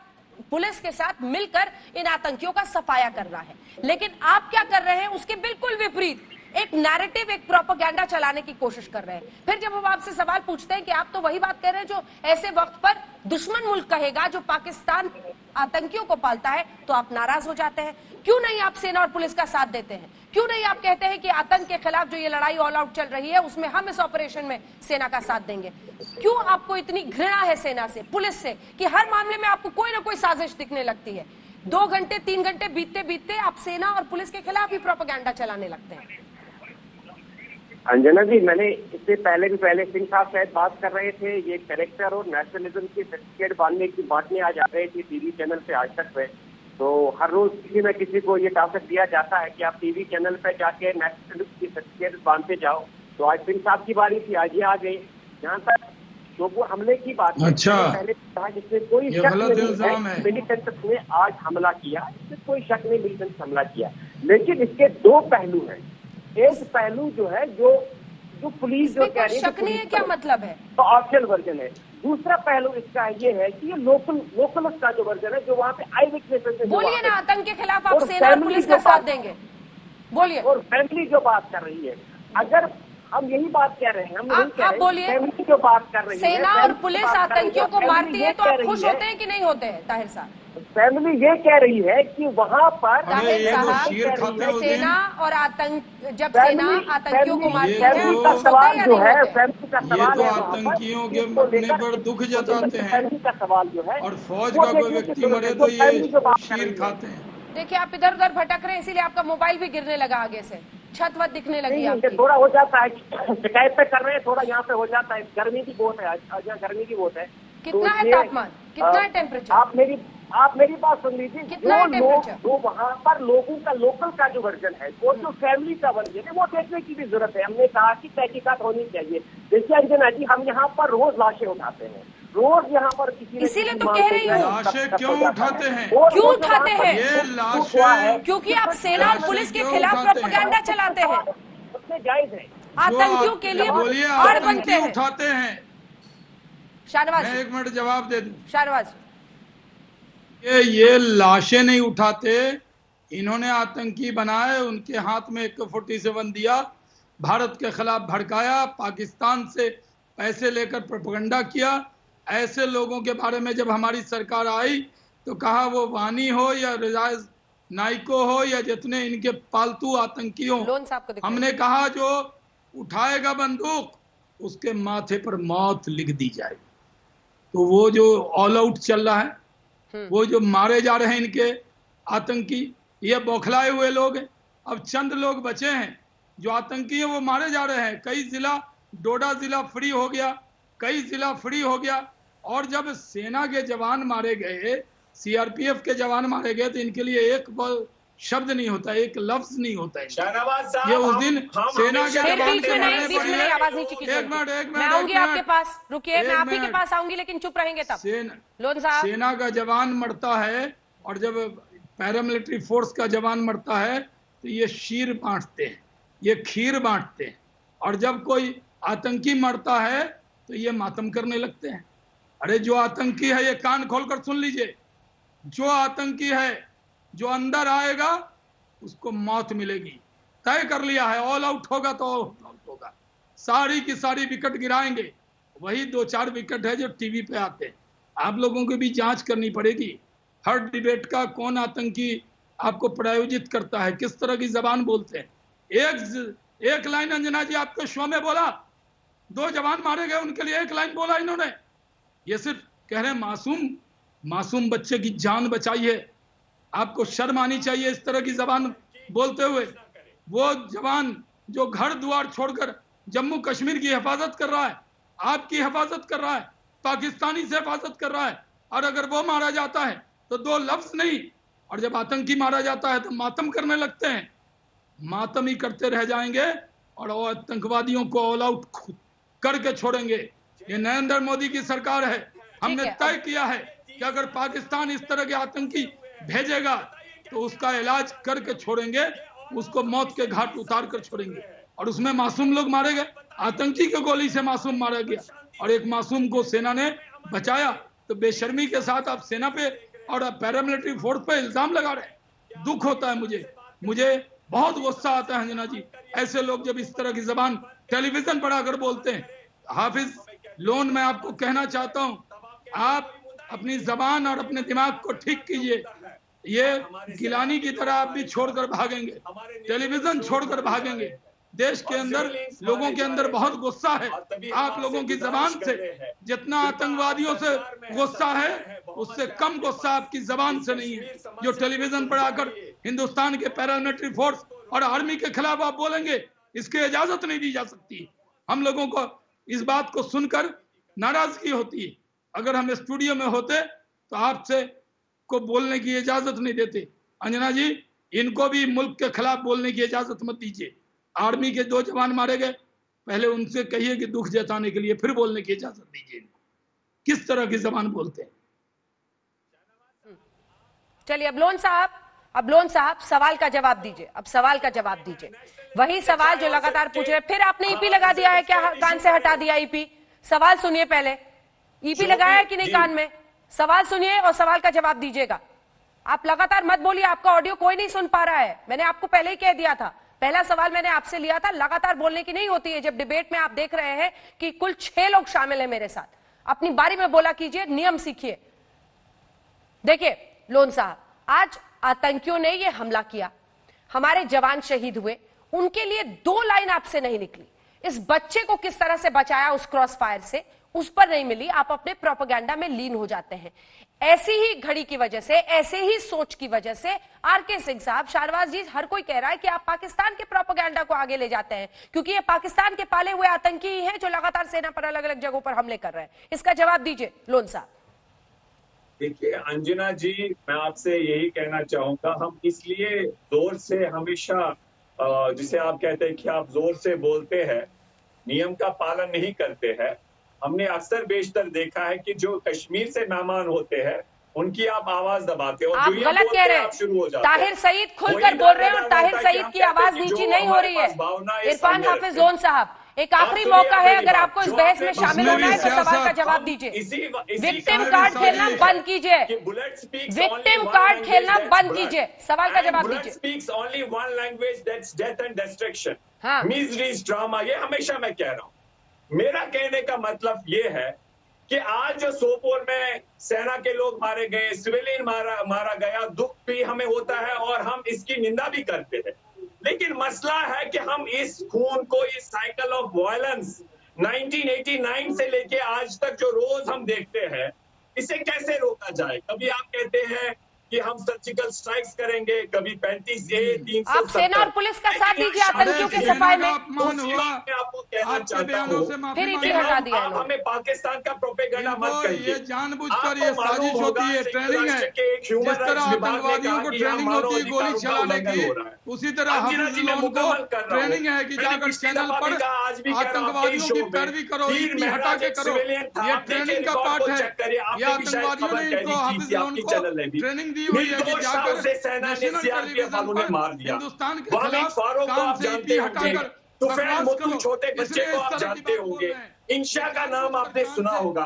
पुलिस के साथ मिलकर इन आतंकियों का सफाया करना है। लेकिन आप क्या कर रहे हैं, उसके बिल्कुल विपरीत एक नैरेटिव, एक प्रोपेगेंडा चलाने की कोशिश कर रहे हैं। फिर जब हम आपसे सवाल पूछते हैं कि आप तो वही बात कह रहे हैं जो ऐसे वक्त पर दुश्मन मुल्क कहेगा, जो पाकिस्तान आतंकियों को पालता है, तो आप नाराज हो जाते हैं। क्यों नहीं आप सेना और पुलिस का साथ देते हैं? क्यों नहीं आप कहते हैं कि आतंक के खिलाफ जो ये लड़ाई ऑल आउट चल रही है उसमें हम इस ऑपरेशन में सेना का साथ देंगे? क्यों आपको इतनी घृणा है सेना से, पुलिस से, कि हर मामले में आपको कोई ना कोई साजिश दिखने लगती है? 2 घंटे 3 घंटे बीतते बीतते आप सेना और पुलिस के खिलाफ ही प्रोपेगेंडा चलाने लगते हैं। अंजना जी, मैंने इससे पहले सिंह साहब शायद बात कर रहे थे, ये कैरेक्टर और नेशनलिज्म की सर्टिफिकेट बांटने आ जा रहे थे टीवी चैनल पे आज तक पे। तो हर रोज किसी न किसी को ये टास्क दिया जाता है कि आप टीवी चैनल पे जाके नेशनलिज्म की सर्टिफिकेट बांधते जाओ। तो आज सिंह साहब की बारी थी, आज ये आ गई। जहाँ तक शोपुर हमले की बात है, अच्छा, पहले कहा जिसमें कोई शक नहीं है मिलिटेंट्स ने आज हमला किया, इसमें कोई शक नहीं मिलिटेंट्स हमला किया। लेकिन इसके 2 पहलू हैं। एक पहलू जो है जो पुलिस जो कह रही है, शक नहीं है, क्या मतलब है? तो ऑप्शनल वर्जन है। दूसरा पहलू इसका ये है कि ये लोकल का जो वर्जन है, जो वहाँ पे आई विटनेसेस। बोलिए ना, आतंक के खिलाफ आप सेना और पुलिस का साथ देंगे, बोलिए। और फैमिली जो बात कर रही है, अगर हम यही बात कह रहे हैं, हम नहीं कह रहे, फैमिली जो बात कर रही है, सेना और पुलिस आतंकियों को मारती है तो आप खुश होते हैं कि नहीं होते हैं? ताहिर साहब, फैमिली ये कह रही है कि वहाँ पर ताहिर साहब, सेना और जब सेना आतंकियों को मारती है, का सवाल जो है, फैमिली का सवाल है, आतंकियों के मरने पर दुख जताते हैं। फैमिली का सवाल जो है, और फौज का कोई व्यक्ति मरे तो ये शीर खाते हैं। देखिए आप इधर उधर भटक रहे हैं, इसीलिए आपका मोबाइल भी गिरने लगा, आगे से छत वत दिखने लगी आपकी। थोड़ा हो जाता है, शिकायत पे कर रहे हैं, थोड़ा यहाँ पे हो जाता है। गर्मी की बहुत है आज, यहाँ गर्मी की बहुत है। कितना है तापमान, कितना है टेम्परेचर? आप मेरी बात सुन लीजिए। कितना है टेम्परेचर? जो वहाँ पर लोगों का लोकल का जो वर्जन है, वो जो फैमिली का वर्जन है, वो देखने की भी जरूरत है। हमने कहा कि तहकीकात होनी चाहिए। देखिए अंजना जी, हम यहाँ पर रोज लाशें उठाते हैं, रोज यहाँ पर किसी, इसीलिए तो कह रही हूँ, लाशें क्यों उठाते हैं? क्यों उठाते हैं? ये लाशें क्योंकि आप सेना और पुलिस के खिलाफ प्रोपेगेंडा चलाते हैं। उसमें जायज है, आतंकियों के लिए बोलिए, और बनते हैं। उठाते हैं। शाहनवाज, मैं 1 मिनट जवाब दे दूं। शाहनवाज, ये लाशें नहीं उठाते, इन्होंने आतंकी बनाए, उनके हाथ में AK-47 दिया, भारत के खिलाफ भड़काया, पाकिस्तान से पैसे लेकर प्रोपेगेंडा किया। ऐसे लोगों के बारे में जब हमारी सरकार आई तो कहा वो वानी हो या रिजाज नाइको हो या जितने इनके पालतू आतंकी हो, हमने कहा जो उठाएगा बंदूक उसके माथे पर मौत लिख दी जाए। तो वो जो ऑल आउट चल रहा है, वो जो मारे जा रहे हैं इनके आतंकी, ये बौखलाए हुए लोग हैं। अब चंद लोग बचे हैं जो आतंकी हैं, वो मारे जा रहे हैं। कई जिला, डोडा जिला फ्री हो गया, कई जिला फ्री हो गया। और जब सेना के जवान मारे गए, सीआरपीएफ के जवान मारे गए, तो इनके लिए एक शब्द नहीं होता, एक लफ्ज नहीं होता है। ये उस दिन सेना के जवान के मारने पड़े। एक मिनट मैं आऊंगी आपके पास, रुकिए, मैं आप ही के पास आऊंगी, लेकिन चुप रहेंगे तब। सेना का जवान मरता है और जब पैरामिलिट्री फोर्स का जवान मरता है तो ये शीर बांटते हैं, ये खीर बांटते हैं। और जब कोई आतंकी मरता है तो ये मातम करने लगते हैं। अरे जो आतंकी है, ये कान खोलकर सुन लीजिए, जो आतंकी है, जो अंदर आएगा उसको मौत मिलेगी। तय कर लिया है, ऑल आउट होगा तो ऑल आउट होगा। सारी की सारी विकेट गिराएंगे। वही 2-4 विकेट है जो टीवी पे आते हैं। आप लोगों को भी जांच करनी पड़ेगी हर डिबेट का, कौन आतंकी आपको प्रायोजित करता है, किस तरह की जबान बोलते हैं। एक लाइन अंजना जी आपके शो में बोला, 2 जवान मारे गए, उनके लिए 1 लाइन बोला इन्होंने। ये सिर्फ कह रहे हैं मासूम बच्चे की जान बचाई है। आपको शर्म आनी चाहिए इस तरह की जबान बोलते हुए। वो जवान जो घर द्वार छोड़कर जम्मू कश्मीर की हिफाजत कर रहा है, आपकी हिफाजत कर रहा है, पाकिस्तानी से हिफाजत कर रहा है, और अगर वो मारा जाता है तो 2 लफ्ज नहीं, और जब आतंकी मारा जाता है तो मातम करने लगते हैं। मातम ही करते रह जाएंगे और वो आतंकवादियों को ऑल आउट करके छोड़ेंगे। ये नरेंद्र मोदी की सरकार है। हमने तय किया है कि अगर पाकिस्तान इस तरह के आतंकी भेजेगा तो उसका इलाज करके छोड़ेंगे, उसको मौत के घाट उतार कर छोड़ेंगे। और उसमें मासूम लोग मारे गए, आतंकी की गोली से मासूम मारा गया, और एक मासूम को सेना ने बचाया। तो बेशर्मी के साथ आप सेना पे और पैरामिलिट्री फोर्स पे इल्जाम लगा रहे हैं। दुख होता है मुझे बहुत गुस्सा आता है अंजना जी। ऐसे लोग जब इस तरह की जबान टेलीविजन पर आकर बोलते हैं। हाफिज लोन, मैं आपको कहना चाहता हूं, आप अपनी जबान और अपने दिमाग को ठीक कीजिए। ये गिलानी की तरह आप भी छोड़कर भागेंगे, टेलीविजन छोड़कर भागेंगे। देश के अंदर लोगों के अंदर बहुत गुस्सा है। आप लोगों की जबान से जितना आतंकवादियों से गुस्सा है, उससे कम गुस्सा आपकी जबान से नहीं है। जो टेलीविजन पर आकर हिंदुस्तान के पैरामिलिट्री फोर्स और आर्मी के खिलाफ आप बोलेंगे, इसकी इजाजत नहीं दी जा सकती। हम लोगों को इस बात को सुनकर नाराजगी होती है। अगर हम स्टूडियो में होते तो आपसे को बोलने की इजाजत नहीं देते। अंजना जी, इनको भी मुल्क के खिलाफ बोलने की इजाजत मत दीजिए। आर्मी के 2 जवान मारे गए, पहले उनसे कहिए कि दुख जताने के लिए, फिर बोलने की इजाजत दीजिए। किस तरह की जबान बोलते हैं। चलिए अब लोन साहब सवाल का जवाब दीजिए। अब सवाल का जवाब दीजिए। वही सवाल जो लगातार पूछ रहे। फिर आपने ईपी लगा दिया है क्या? कान से हटा दिया ईपी? सवाल सुनिए पहले। ईपी लगाया है कि नहीं कान में? सवाल सुनिए और सवाल का जवाब दीजिएगा। आप लगातार मत बोलिए, आपका ऑडियो कोई नहीं सुन पा रहा है। मैंने आपको पहले ही कह दिया था, पहला सवाल मैंने आपसे लिया था। लगातार बोलने की नहीं होती है। जब डिबेट में आप देख रहे हैं कि कुल 6 लोग शामिल हैं मेरे साथ, अपनी बारी में बोला कीजिए, नियम सीखिए। देखिए लोन साहब, आज आतंकियों ने यह हमला किया, हमारे जवान शहीद हुए, उनके लिए 2 लाइन आपसे नहीं निकली। इस बच्चे को किस तरह से बचाया उस क्रॉस फायर से, उस पर नहीं मिली। आप अपने प्रोपेगेंडा में लीन हो जाते हैं। ऐसी ही घड़ी की वजह से, ऐसे ही सोच की वजह से आरके सिंह साहब, शाहनवाज जी, हर कोई कह रहा है कि आप पाकिस्तान के प्रोपेगेंडा को आगे ले जाते हैं, क्योंकि ये पाकिस्तान के पाले हुए आतंकी ही हैं जो लगातार सेना पर अलग अलग जगहों पर हमले कर रहे हैं। इसका जवाब दीजिए लोन साहब। देखिए अंजना जी, मैं आपसे यही कहना चाहूंगा, हम इसलिए जोर से हमेशा जिसे आप कहते हैं कि आप जोर से बोलते हैं, नियम का पालन नहीं करते हैं। हमने अक्सर बेशतर देखा है कि जो कश्मीर से मेहमान होते हैं उनकी आप आवाज दबाते हो। आप गलत कह रहे हैं। ताहिर सईद खुलकर बोल रहे हैं और ताहिर सईद की आवाज नीची नहीं हो रही है। इरफान हाफिज लोन साहब, एक आखिरी मौका है, अगर आपको इस बहस में शामिल होना है तो सवाल का जवाब दीजिए। विक्टिम कार्ड खेलना बंद कीजिए। विक्टिम कार्ड खेलना बंद कीजिए। सवाल का जवाब दीजिए। Speaks only one language, that's death and destruction, हाँ। Miseries, drama. ये हमेशा मैं कह रहा हूं। मेरा कहने का मतलब ये है कि आज जो सोपोर में सेना के लोग मारे गए, सिविलियन मारा गया, दुख भी हमें होता है और हम इसकी निंदा भी करते हैं। लेकिन मसला है कि हम इस खून को, इस साइकिल ऑफ वायलेंस 1989 से लेके आज तक जो रोज हम देखते हैं, इसे कैसे रोका जाए। कभी आप कहते हैं कि हम सर्जिकल स्ट्राइक्स करेंगे, कभी 35A 370। आप सेना और पुलिस का साथ दीजिए आतंकियों के सफाई में। आपको कहना चाहता हूं, फिर ईपी हटा दिया। आप हमें पाकिस्तान का प्रोपेगेंडा मत करिए। ये जानबूझकर ये साजिश होती है, ट्रेनिंग है। जिस तरह आतंकवादियों को ट्रेनिंग होती है गोली चलाने की, उसी तरह हाफिज लोन को ट्रेनिंग है कि जाकर चैनल पर आतंकवादियों की पैरवी करो, ईपी हटा के करो। ये ट्रेनिंग का पार्ट है। ये आतंकवादियों ने इनको, हाफिज लोन को ट्रेनिंग हुई है कि जाकर नेशनल टेलीविजन पर हिंदुस्तान के खिलाफ काम से ईपी हटाकर छोटे बच्चे को आप जानते होंगे। इंशा का नाम आपने सुना होगा।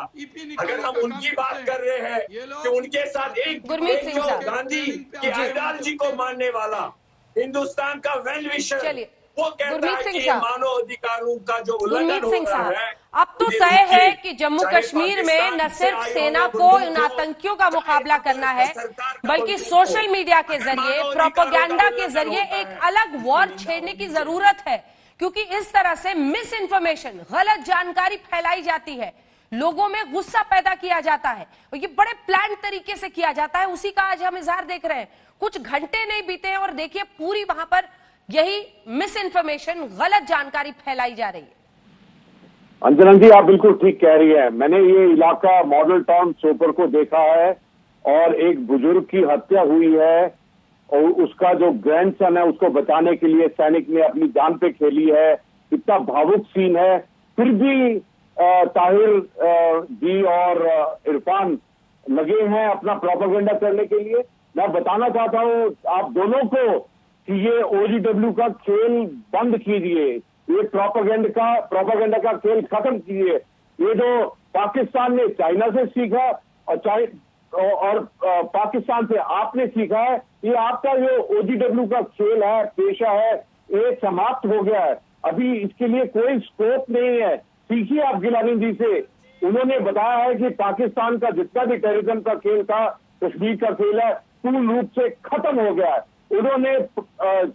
अगर हम उनकी बात कर रहे हैं कि उनके साथ एक गुरमीत सिंह जो साहब। गांधी की आइडियोलॉजी को मानने वाला हिंदुस्तान का वेल विशर, चलिए, वो कहता गुरमीत है सिंह कि साहब। मानव अधिकारों का जो उल्लंघन गुरमीत हो सिंह रहा साहब, है, अब तो ये तय रुकिए। है कि जम्मू चाहे कश्मीर में न पाकिस्तान से सिर्फ आए सेना वाले को बंदूक इन हो, आतंकियों का मुकाबला चाहे करना है, सरकार का बल्कि बंदूक सोशल हो। मीडिया के अगर जरिए, मानव अधिकारों का प्रोपेगेंडा के उल्लंघन जरिए होता एक है, अलग वॉर छेड़ने की जरूरत है, क्योंकि इस तरह से मिस इन्फॉर्मेशन, गलत जानकारी फैलाई जाती है, लोगों में गुस्सा पैदा किया जाता है और ये बड़े प्लान तरीके से किया जाता है। उसी का आज हम इजहार देख रहे हैं। कुछ घंटे नहीं बीते हैं और देखिए पूरी वहां पर यही मिस इन्फॉर्मेशन, गलत जानकारी फैलाई जा रही है। अंजना जी, आप बिल्कुल ठीक कह रही है। मैंने ये इलाका मॉडल टाउन सोपर को देखा है और एक बुजुर्ग की हत्या हुई है और उसका जो ग्रैंडसन है उसको बचाने के लिए सैनिक ने अपनी जान पे खेली है। इतना भावुक सीन है, फिर भी ताहिर जी और इरफान लगे हैं अपना प्रोपेगेंडा करने के लिए। मैं बताना चाहता हूं आप दोनों को कि ये OGW का खेल बंद कीजिए, ये प्रोपेगेंडा का खेल खत्म कीजिए। ये जो पाकिस्तान ने चाइना से सीखा और पाकिस्तान से आपने सीखा है, ये आपका जो OGW का खेल है, पेशा है, ये समाप्त हो गया है। अभी इसके लिए कोई स्कोप नहीं है। सीखिए आप गिलानी जी से। उन्होंने बताया है कि पाकिस्तान का जितना भी टेररिज्म का खेल था, कश्मीर का खेल है, पूर्ण रूप से खत्म हो गया है। उन्होंने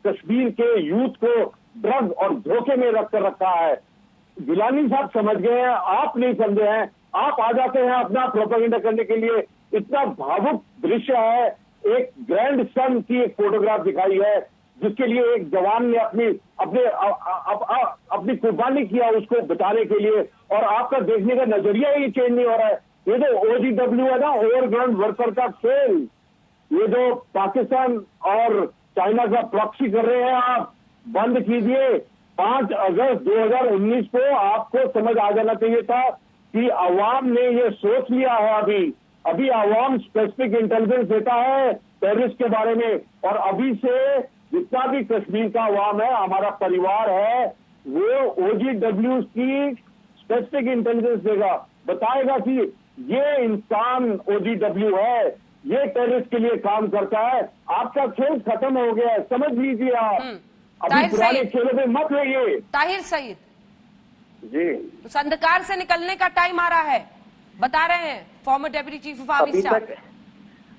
कश्मीर के यूथ को ड्रग और धोखे में रख कर रखा है। गिलानी साहब समझ गए हैं, आप नहीं समझे हैं। आप आ जाते हैं अपना प्रोपेगेंडा करने के लिए। इतना भावुक दृश्य है, एक ग्रैंड सन की एक फोटोग्राफ दिखाई है जिसके लिए एक जवान ने अपनी कुर्बानी किया उसको बचाने के लिए, और आपका देखने का नजरिया ही चेंज नहीं हो रहा है। ये जो OGW है ना, ओवरग्राउंड वर्कर का खेल, ये जो पाकिस्तान और चाइना का प्रॉक्सी कर रहे हैं, आप बंद कीजिए। 5 अगस्त 2019 को आपको समझ आ जाना चाहिए था कि अवाम ने ये सोच लिया है। अभी अवाम स्पेसिफिक इंटेलिजेंस देता है टेररिस्ट के बारे में, और अभी से जितना भी कश्मीर का अवाम है, हमारा परिवार है, वो OGW की स्पेसिफिक इंटेलिजेंस देगा, बताएगा कि ये इंसान OGW है, ये टेररिस्ट के लिए काम करता है। आपका खेल खत्म हो गया है, समझ लीजिए आप। अभी पुराने खेलों में मत रहिए। ताहिर सईद जी, उस अंधकार से निकलने का टाइम आ रहा है, बता रहे हैं farmer deputy chief of army staff.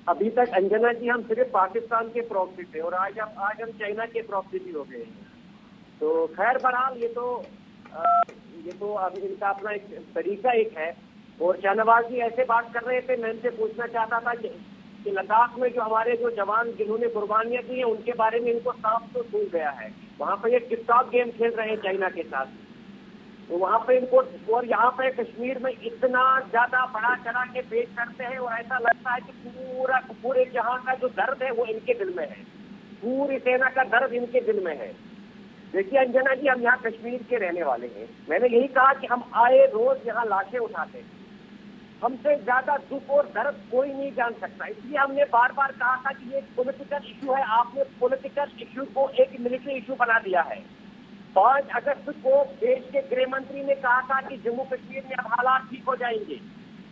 अभी तक अंजना जी हम सिर्फ पाकिस्तान के प्रॉक्सी थे और आज हम चाइना के प्रॉक्सी भी हो गए हैं। तो खैर बहरहाल ये तो अब इनका अपना एक तरीका एक है। और शाहनवाज जी ऐसे बात कर रहे थे, मैं इनसे पूछना चाहता था कि लद्दाख में जो हमारे जो जवान जिन्होंने कुर्बानियां दी हैं उनके बारे में इनको साफ तो सुन गया है। वहाँ पे ये टिकटॉक गेम खेल रहे हैं चाइना के साथ, तो वहाँ पे इनको, और यहाँ पे कश्मीर में इतना ज्यादा बढ़ा चढ़ा के पेश करते हैं और ऐसा लगता है कि पूरे जहां का जो दर्द है वो इनके दिल में है, पूरी सेना का दर्द इनके दिल में है। देखिए अंजना जी, हम यहाँ कश्मीर के रहने वाले हैं। मैंने यही कहा कि हम आए रोज यहाँ लाशें उठाते हैं, हमसे ज्यादा दुख और दर्द कोई नहीं जान सकता। इसलिए हमने बार बार कहा था कि ये एक पॉलिटिकल इशू है। आपने पॉलिटिकल इशू को एक मिलिट्री इशू बना दिया है। 5 अगस्त को देश के गृह मंत्री ने कहा था कि जम्मू कश्मीर में अब हालात ठीक हो जाएंगे।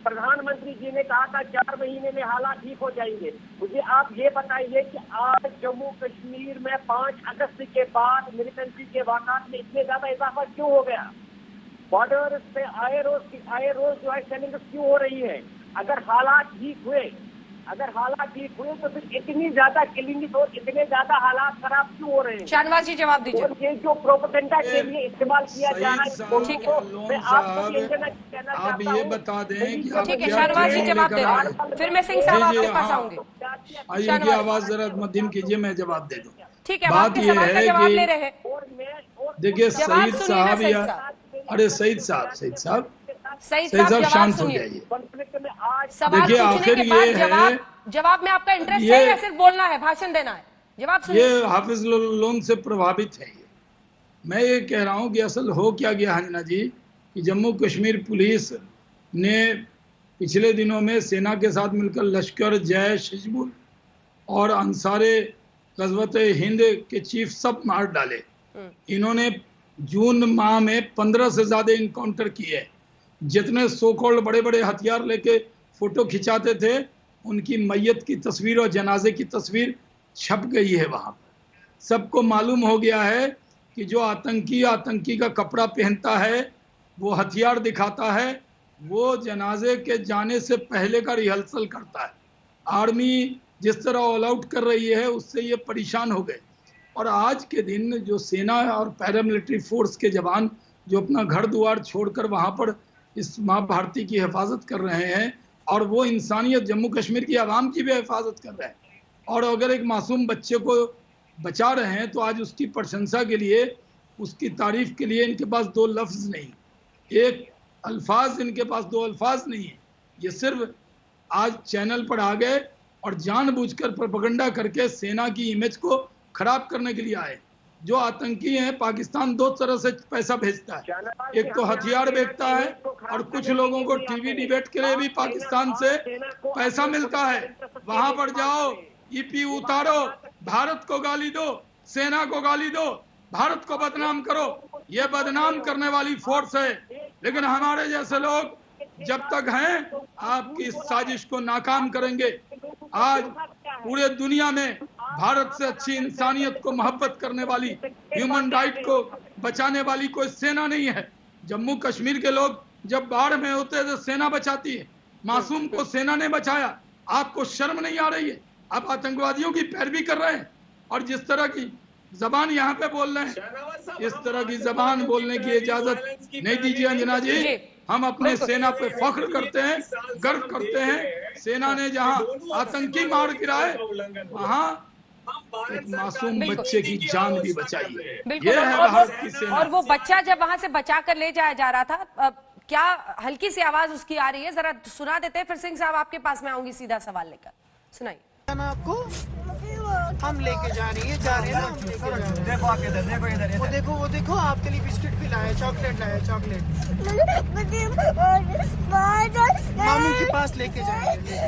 प्रधानमंत्री जी ने कहा था 4 महीने में हालात ठीक हो जाएंगे। मुझे आप ये बताइए कि आज जम्मू कश्मीर में 5 अगस्त के बाद मिलिटेंसी के वाक़ात में इतने ज्यादा इजाफा क्यों हो गया? बॉर्डर पे आए रोज जो है सेलिंग क्यों हो रही है? अगर हालात ठीक हुए तो फिर इतनी ज्यादा किलिंग और इतने ज्यादा हालात खराब क्यों हो रहे हैं? शाहनवाज जी जवाब दीजिए। और ये जो प्रोपेगेंडा के लिए इस्तेमाल किया जा रहा है, मैं आपको कहना चाहता हूं, आप ये बता दें कि आप ठीक है, शाहनवाज जी जवाब दे रहे हैं, फिर मैं सिंह साहब आपके पास आऊंगी। आइए की आवाज जरा मध्यम कीजिए, मैं जवाब दे दूं। ठीक है, बात ये है कि देखिए सईद साहब या अरे सईद साहब शांत हो जाइए। देखिए आखिर ये है, जवाब में आपका इंटरेस्ट है या सिर्फ बोलना है, भाषण देना है? जवाब सुनिए। ये हाफिज लोन से प्रभावित है। मैं ये कह रहा हूं कि असल हो क्या गया अंजना जी कि जम्मू कश्मीर पुलिस ने पिछले दिनों में सेना के साथ मिलकर लश्कर, जैश, हिजबुल और अंसारे गज़वत हिंद के चीफ सब मार डाले। इन्होंने जून माह में 15 से ज्यादा इनकाउंटर किए जितने सो कॉल्ड बड़े बड़े हथियार लेके फोटो खिंचाते थे, उनकी मैयत की तस्वीर और जनाजे की तस्वीर छप गई है वहां पर। सबको मालूम हो गया है कि जो आतंकी का कपड़ा पहनता है, वो हथियार दिखाता है, वो जनाजे के जाने से पहले का रिहर्सल करता है। आर्मी जिस तरह ऑल आउट कर रही है, उससे ये परेशान हो गए। और आज के दिन जो सेना और पैरामिलिट्री फोर्स के जवान जो अपना घर द्वार छोड़कर वहां पर इस माँ भारती की हिफाजत कर रहे हैं, और वो इंसानियत जम्मू कश्मीर की आवाम की भी हिफाजत कर रहे हैं, और अगर एक मासूम बच्चे को बचा रहे हैं, तो आज उसकी प्रशंसा के लिए, उसकी तारीफ के लिए इनके पास दो लफ्ज नहीं, एक अल्फाज इनके पास दो अल्फाज नहीं है। ये सिर्फ आज चैनल पर आ गए और जानबूझकर प्रोपेगेंडा करके सेना की इमेज को खराब करने के लिए आए। जो आतंकी हैं, पाकिस्तान दो तरह से पैसा भेजता है, एक तो हथियार बेचता है, और कुछ लोगों को टीवी डिबेट के लिए भी पाकिस्तान से पैसा मिलता है। वहां पर जाओ, ईपी उतारो, भारत को गाली दो, सेना को गाली दो, भारत को बदनाम करो। ये बदनाम करने वाली फोर्स है, लेकिन हमारे जैसे लोग जब तक हैं, आपकी इस साजिश को नाकाम करेंगे। आज पूरे दुनिया में भारत से अच्छी इंसानियत को मोहब्बत करने वाली, ह्यूमन राइट को बचाने वाली कोई सेना नहीं है। जम्मू कश्मीर के लोग जब बाढ़ में होते हैं तो सेना बचाती है, मासूम को सेना ने बचाया। आपको शर्म नहीं आ रही है? आप आतंकवादियों की पैरवी कर रहे हैं, और जिस तरह की जबान यहाँ पे बोल रहे हैं, इस तरह की जबान बोलने की इजाजत नहीं दीजिए अंजना जी। हम अपने सेना पे फख्र करते हैं, गर्व करते हैं। सेना ने जहां आतंकी मार गिराए, वहां एक मासूम बच्चे की जान भी बचाई है। ये है भारत की सेना। और वो बच्चा जब वहां से बचा कर ले जाया जा रहा था, क्या हल्की सी आवाज उसकी आ रही है, जरा सुना देते हैं। फिर सिंह साहब आपके पास में आऊंगी सीधा सवाल लेकर, सुनाइए। आपको हम लेके जा रही है, जा रहे हैं ना। देखो आप इधर, देखो इधर, वो देखो आपके लिए बिस्किट भी लाया, चॉकलेट लाया, चॉकलेट मामू के पास लेके जाएंगे।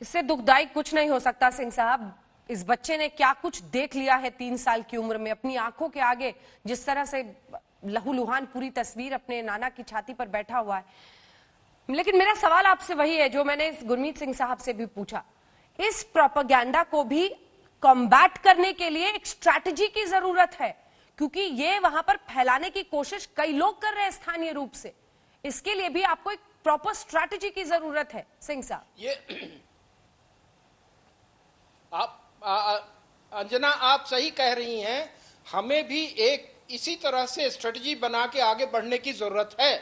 इससे दुखदायी कुछ नहीं हो सकता सिंह साहब। इस बच्चे ने क्या कुछ देख लिया है 3 साल की उम्र में, अपनी आंखों के आगे जिस तरह से लहूलुहान पूरी तस्वीर अपने नाना की छाती पर बैठा हुआ है। लेकिन मेरा सवाल आपसे वही है जो मैंने गुरमीत सिंह साहब से भी पूछा। इस प्रोपेगेंडा को भी कॉम्बैट करने के लिए एक स्ट्रैटेजी की जरूरत है, क्योंकि ये वहां पर फैलाने की कोशिश कई लोग कर रहे हैं स्थानीय रूप से। इसके लिए भी आपको एक प्रॉपर स्ट्रैटेजी की जरूरत है सिंह साहब। ये अंजना, आप सही कह रही हैं। हमें भी एक इसी तरह से स्ट्रेटजी बना के आगे बढ़ने की जरूरत है।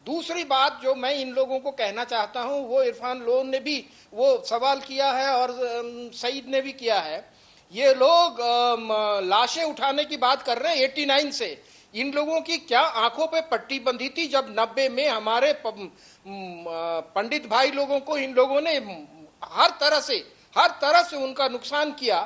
दूसरी बात जो मैं इन लोगों को कहना चाहता हूं, वो इरफान लोन ने भी वो सवाल किया है और सईद ने भी किया है। ये लोग लाशें उठाने की बात कर रहे हैं 89 से। इन लोगों की क्या आंखों पे पट्टी बंधी थी जब 90 में हमारे पंडित भाई लोगों को इन लोगों ने हर तरह से उनका नुकसान किया?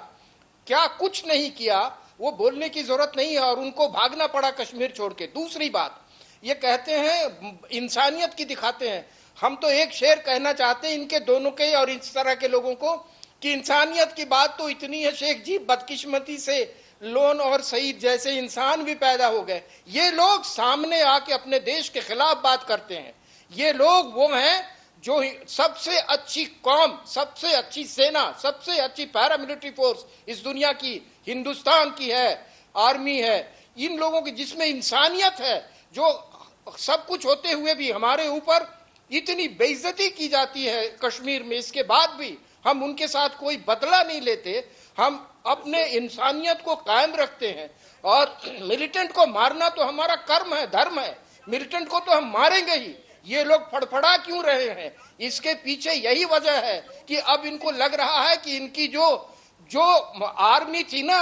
क्या कुछ नहीं किया? वो बोलने की जरूरत नहीं है, और उनको भागना पड़ा कश्मीर छोड़ के। दूसरी बात, ये कहते हैं इंसानियत की दिखाते हैं। हम तो एक शेर कहना चाहते हैं इनके दोनों के और इस तरह के लोगों को, कि इंसानियत की बात तो इतनी है शेख जी, बदकिस्मती से लोन और सईद जैसे इंसान भी पैदा हो गए। ये लोग सामने आके अपने देश के खिलाफ बात करते हैं। ये लोग वो हैं जो सबसे अच्छी कौम, सबसे अच्छी सेना, सबसे अच्छी पैरामिलिट्री फोर्स इस दुनिया की हिंदुस्तान की है, आर्मी है। इन लोगों की जिसमें इंसानियत है, जो सब कुछ होते हुए भी हमारे ऊपर इतनी बेइज्जती की जाती है कश्मीर में, इसके बाद भी हम उनके साथ कोई बदला नहीं लेते। हम अपने इंसानियत को कायम रखते हैं, और मिलिटेंट को मारना तो हमारा कर्म है, धर्म है। मिलिटेंट को तो हम मारेंगे ही। ये लोग फड़फड़ा क्यों रहे हैं? इसके पीछे यही वजह है कि अब इनको लग रहा है कि इनकी जो आर्मी थी ना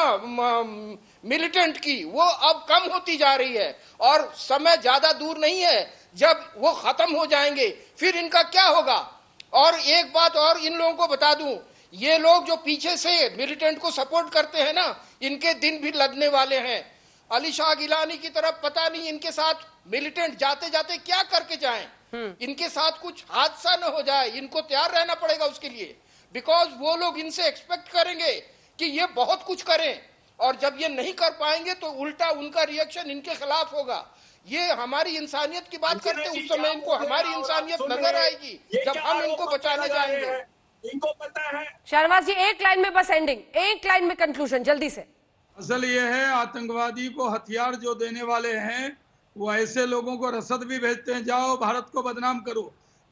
मिलिटेंट की, वो अब कम होती जा रही है, और समय ज्यादा दूर नहीं है जब वो खत्म हो जाएंगे। फिर इनका क्या होगा? और एक बात और इन लोगों को बता दूं, ये लोग जो पीछे से मिलिटेंट को सपोर्ट करते हैं ना, इनके दिन भी लदने वाले हैं। अली शाह गिलानी की तरफ पता नहीं इनके साथ मिलिटेंट जाते जाते क्या करके जाएं, इनके साथ कुछ हादसा न हो जाए। इनको तैयार रहना पड़ेगा उसके लिए, बिकॉज वो लोग इनसे एक्सपेक्ट करेंगे कि ये बहुत कुछ करें, और जब ये नहीं कर पाएंगे तो उल्टा उनका रिएक्शन इनके खिलाफ होगा। ये हमारी इंसानियत की बात करते हैं, उस समय इनको हमारी इंसानियत नजर आएगी जब हम इनको बचाने जाएंगे। इनको पता है। शाहनवाज जी, एक लाइन में बस एंडिंग, एक लाइन में कंक्लूजन जल्दी से। असल ये है, आतंकवादी को हथियार जो देने वाले हैं वो ऐसे लोगों को रसद भी भेजते हैं, जाओ भारत को बदनाम करो।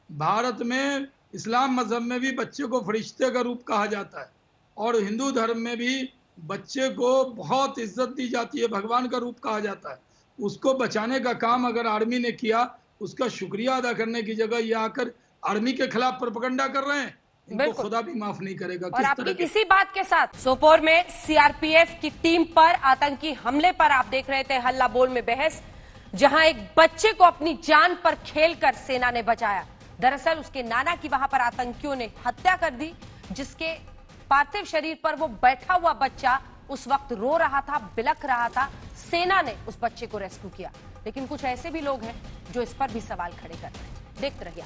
भारत में इस्लाम मजहब में भी बच्चे को फरिश्ते का रूप कहा जाता है, और हिंदू धर्म में भी बच्चे को बहुत इज्जत दी जाती है, भगवान का रूप कहा जाता है। उसको बचाने का काम अगर आर्मी ने किया, उसका शुक्रिया अदा करने की जगह ये आकर आर्मी के खिलाफ प्रोपेगेंडा कर रहे हैं, इनको खुदा भी माफ नहीं करेगा। और आपकी इसी बात के साथ सोपोर में सीआरपीएफ की टीम पर आतंकी हमले पर आप देख रहे थे हल्ला बोल में बहस, जहां एक बच्चे को अपनी जान पर खेलकर सेना ने बचाया। दरअसल उसके नाना की वहां पर आतंकियों ने हत्या कर दी, जिसके पार्थिव शरीर पर वो बैठा हुआ बच्चा उस वक्त रो रहा था, बिलख रहा था। सेना ने उस बच्चे को रेस्क्यू किया, लेकिन कुछ ऐसे भी लोग हैं जो इस पर भी सवाल खड़े कर रहे हैं। देखते रहिए।